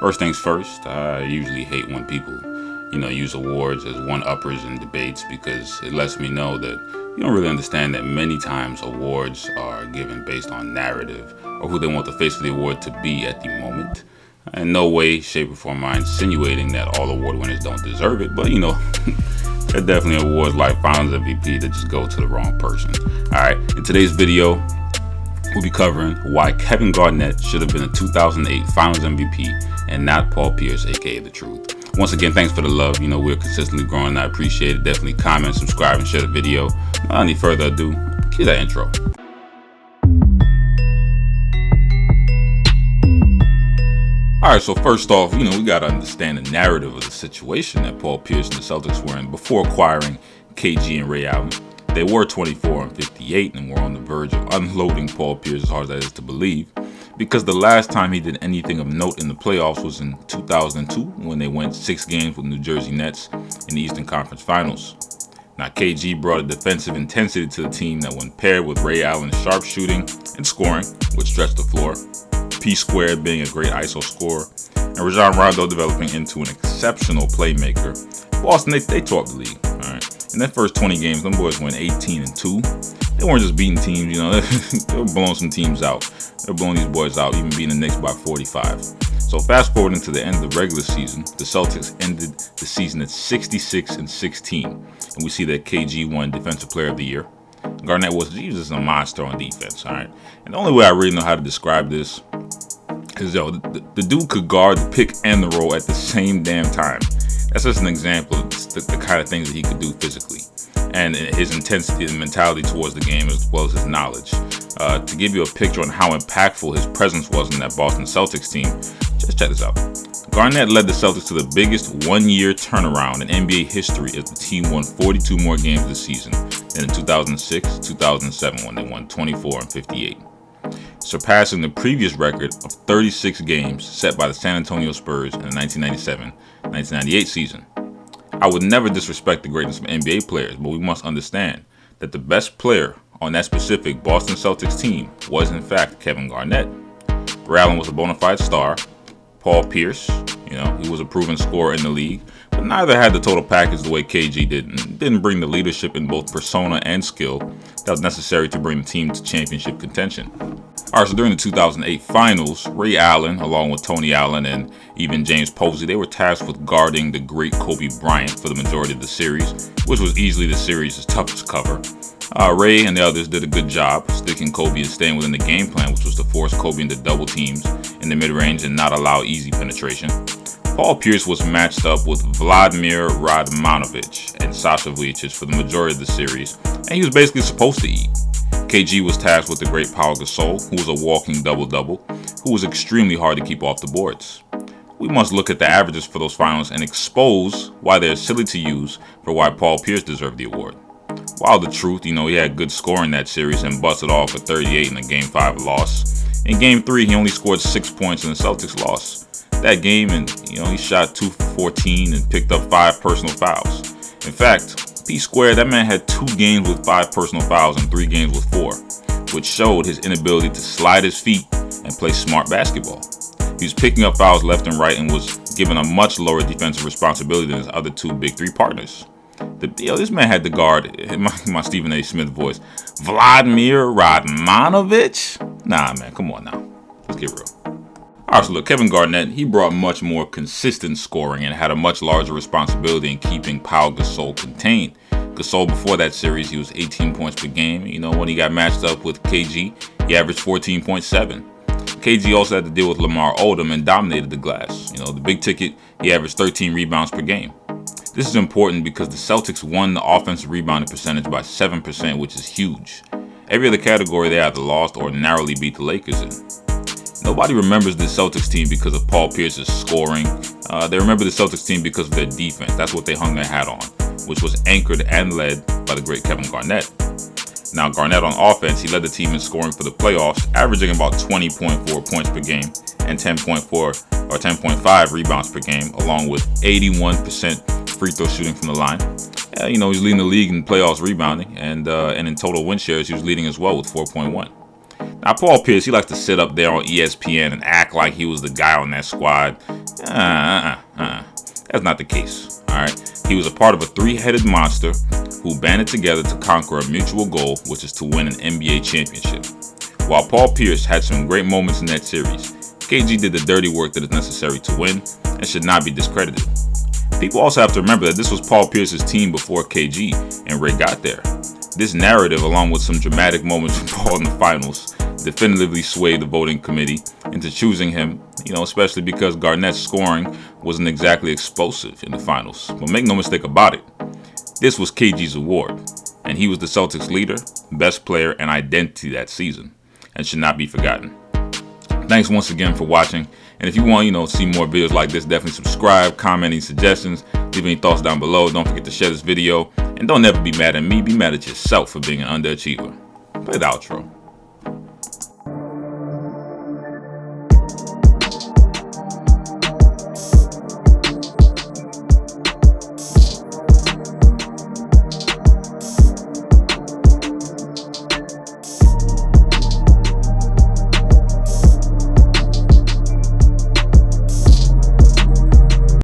First things first, I usually hate when people, use awards as one-uppers in debates because it lets me know that you don't really understand that many times awards are given based on narrative or who they want the face of the award to be at the moment. In no way, shape, or form am I insinuating that all award winners don't deserve it, but there are definitely awards like Finals MVP that just go to the wrong person. Alright, in today's video, we'll be covering why Kevin Garnett should have been a 2008 Finals MVP and not Paul Pierce, aka The Truth. Once again, thanks for the love. We're consistently growing. I appreciate it. Definitely comment, subscribe, and share the video. Without any further ado, cue that intro. Alright, so first off, we got to understand the narrative of the situation that Paul Pierce and the Celtics were in before acquiring KG and Ray Allen. They were 24 and 58 and were on the verge of unloading Paul Pierce, as hard as that is to believe, because the last time he did anything of note in the playoffs was in 2002 when they went 6 games with New Jersey Nets in the Eastern Conference Finals. Now, KG brought a defensive intensity to the team that, when paired with Ray Allen's sharp shooting and scoring, would stretch the floor, P Squared being a great ISO scorer, and Rajon Rondo developing into an exceptional playmaker, Boston, they tore up the league. All right. In their first 20 games, them boys went 18-2. They weren't just beating teams, they were blowing some teams out. They were blowing these boys out, even beating the Knicks by 45. So fast forwarding to the end of the regular season, the Celtics ended the season at 66-16, and we see that KG won Defensive Player of the Year. Garnett was just a monster on defense, all right? And the only way I really know how to describe this is, the dude could guard the pick and the roll at the same damn time. That's just an example of the kind of things that he could do physically, and his intensity and mentality towards the game, as well as his knowledge. To give you a picture on how impactful his presence was in that Boston Celtics team, just check this out. Garnett led the Celtics to the biggest one-year turnaround in NBA history as the team won 42 more games this season than in 2006-2007 when they won 24 and 58, surpassing the previous record of 36 games set by the San Antonio Spurs in the 1997-1998 season. I would never disrespect the greatness of NBA players, but we must understand that the best player on that specific Boston Celtics team was in fact Kevin Garnett. Ray Allen was a bona fide star. Paul Pierce, he was a proven scorer in the league, but neither had the total package the way KG did, and didn't bring the leadership in both persona and skill that was necessary to bring the team to championship contention. Alright, so during the 2008 finals, Ray Allen, along with Tony Allen and even James Posey, they were tasked with guarding the great Kobe Bryant for the majority of the series, which was easily the series' toughest cover. Ray and the others did a good job sticking Kobe and staying within the game plan, which was to force Kobe into double teams in the mid-range and not allow easy penetration. Paul Pierce was matched up with Vladimir Radmanovic and Sasha Vujacic for the majority of the series, and he was basically supposed to eat. KG was tasked with the great Pau Gasol, who was a walking double-double, who was extremely hard to keep off the boards. We must look at the averages for those finals and expose why they're silly to use for why Paul Pierce deserved the award. While The Truth, he had good scoring that series and busted off for 38 in a Game 5 loss. In Game 3, he only scored 6 points and the Celtics lost that game, and he shot 2 for 14 and picked up 5 personal fouls. In fact, P Squared, that man had 2 games with 5 personal fouls and 3 games with 4, which showed his inability to slide his feet and play smart basketball. He was picking up fouls left and right and was given a much lower defensive responsibility than his other 2 Big 3 partners. This man had to guard, in my Stephen A. Smith voice, Vladimir Radmanovic? Nah, man, come on now. Let's get real. Alright, so look, Kevin Garnett, he brought much more consistent scoring and had a much larger responsibility in keeping Pau Gasol contained. Gasol, before that series, he was 18 points per game. When he got matched up with KG, he averaged 14.7. KG also had to deal with Lamar Odom and dominated the glass. The big ticket, he averaged 13 rebounds per game. This is important because the Celtics won the offensive rebounding percentage by 7%, which is huge. Every other category they either lost or narrowly beat the Lakers in. Nobody remembers the Celtics team because of Paul Pierce's scoring. They remember the Celtics team because of their defense. That's what they hung their hat on, which was anchored and led by the great Kevin Garnett. Now, Garnett on offense, he led the team in scoring for the playoffs, averaging about 20.4 points per game and 10.4 or 10.5 rebounds per game, along with 81% free throw shooting from the line. He's leading the league in playoffs rebounding, and in total win shares, he was leading as well with 4.1. Now, Paul Pierce, he likes to sit up there on ESPN and act like he was the guy on that squad. That's not the case, all right? He was a part of a three-headed monster who banded together to conquer a mutual goal, which is to win an NBA championship. While Paul Pierce had some great moments in that series, KG did the dirty work that is necessary to win and should not be discredited. People also have to remember that this was Paul Pierce's team before KG and Ray got there. This narrative, along with some dramatic moments from Paul in the finals, definitively swayed the voting committee into choosing him, especially because Garnett's scoring wasn't exactly explosive in the finals. But make no mistake about it, this was KG's award, and he was the Celtics leader, best player, and identity that season, and should not be forgotten. Thanks once again for watching, and if you want, to see more videos like this, definitely subscribe, comment any suggestions, leave any thoughts down below. Don't forget to share this video, and don't ever be mad at me, be mad at yourself for being an underachiever. Play the outro.